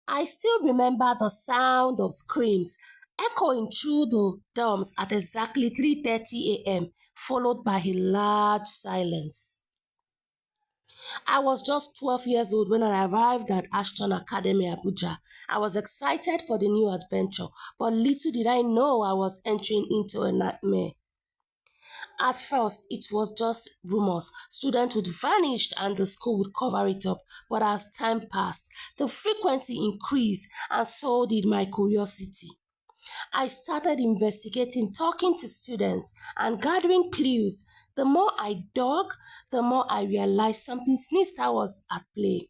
I still remember the sound of screams echoing through the dorms at exactly 3:30 a.m., followed by a large silence. I was just 12 years old when I arrived at Ashton Academy, Abuja. I was excited for the new adventure, but little did I know I was entering into a nightmare. At first, it was just rumors. Students would vanish and the school would cover it up. But as time passed, the frequency increased and so did my curiosity. I started investigating, talking to students, and gathering clues. The more I dug, the more I realized something sinister was at play.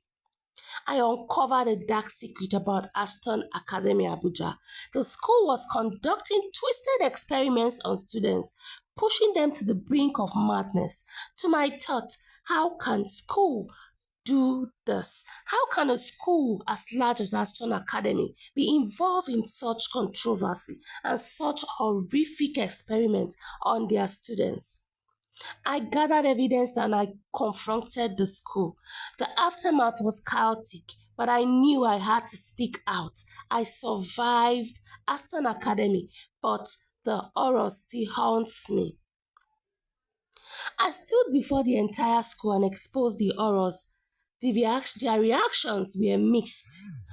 I uncovered a dark secret about Ashton Academy Abuja. The school was conducting twisted experiments on students, pushing them to the brink of madness. To my thought, how can school do this? How can a school as large as Ashton Academy be involved in such controversy and such horrific experiments on their students? I gathered evidence and I confronted the school. The aftermath was chaotic, but I knew I had to speak out. I survived Aston Academy, but the horror still haunts me. I stood before the entire school and exposed the horrors. Their reactions were mixed.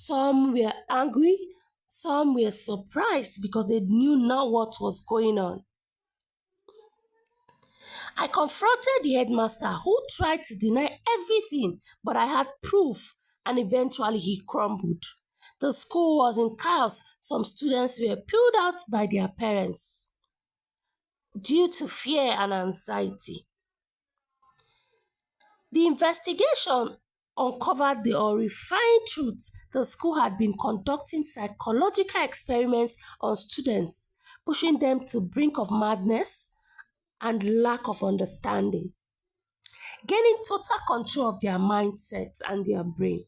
Some were angry, some were surprised because they knew not what was going on. I confronted the headmaster who tried to deny everything, but I had proof and eventually he crumbled. The school was in chaos. Some students were pulled out by their parents due to fear and anxiety. The investigation uncovered the horrifying truth. The school had been conducting psychological experiments on students, pushing them to brink of madness and lack of understanding, gaining total control of their mindsets and their brain.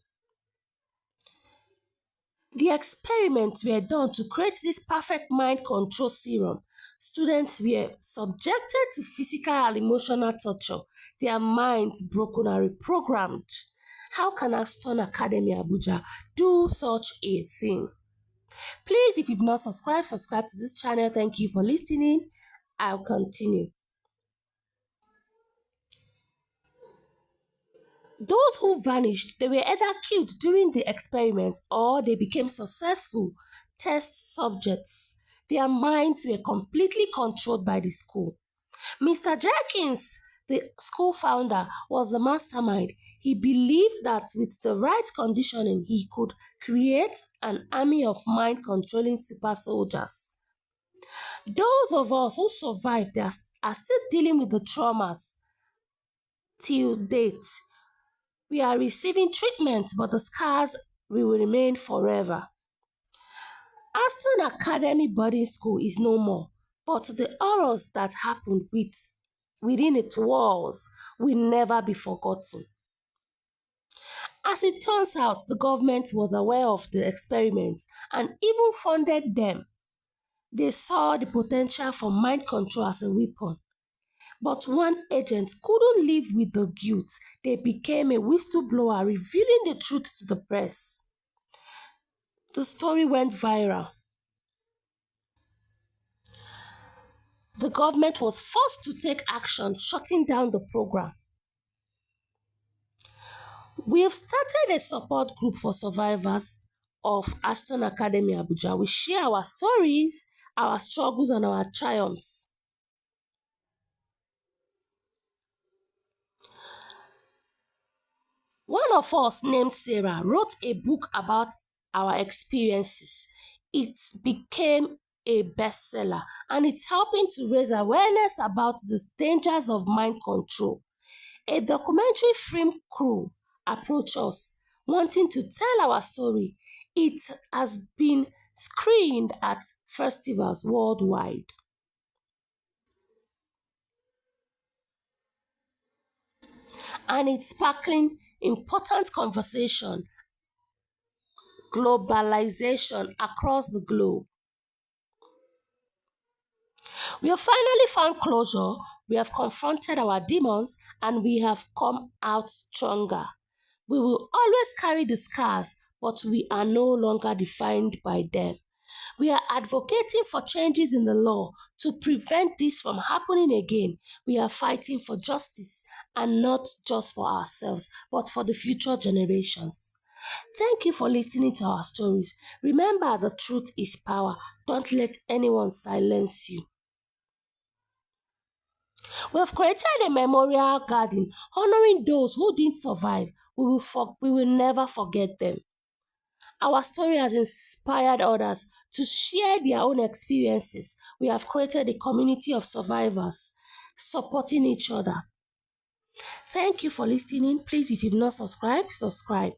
The experiments were done to create this perfect mind control serum. Students were subjected to physical and emotional torture, their minds broken and reprogrammed. How can Aston Academy Abuja do such a thing? Please, if you've not subscribed, subscribe to this channel. Thank you for listening. I'll continue. Those who vanished, they were either killed during the experiment or they became successful test subjects. Their minds were completely controlled by the school. Mr. Jenkins, the school founder, was the mastermind. He believed that with the right conditioning, he could create an army of mind controlling super soldiers. Those of us who survived are still dealing with the traumas till date. We are receiving treatment, but the scars will remain forever. Aston Academy Boarding School is no more, but the horrors that happened within its walls will never be forgotten. As it turns out, the government was aware of the experiments and even funded them. They saw the potential for mind control as a weapon. But one agent couldn't live with the guilt. They became a whistleblower, revealing the truth to the press. The story went viral. The government was forced to take action, shutting down the program. We have started a support group for survivors of Ashton Academy Abuja. We share our stories, our struggles, and our triumphs. One of us, named Sarah, wrote a book about our experiences. It became a bestseller and it's helping to raise awareness about the dangers of mind control. A documentary film crew approached us wanting to tell our story. It has been screened at festivals worldwide. And it's sparkling important conversation, globalization across the globe. We have finally found closure, we have confronted our demons, and we have come out stronger. We will always carry the scars, but we are no longer defined by them. We are advocating for changes in the law to prevent this from happening again. We are fighting for justice, and not just for ourselves, but for the future generations. Thank you for listening to our stories. Remember, the truth is power. Don't let anyone silence you. We have created a memorial garden honoring those who didn't survive. We will never forget them. Our story has inspired others to share their own experiences. We have created a community of survivors supporting each other. Thank you for listening. Please, if you've not subscribed, subscribe.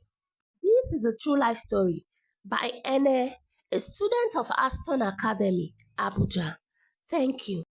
This is a true life story by Ene, a student of Aston Academy, Abuja. Thank you.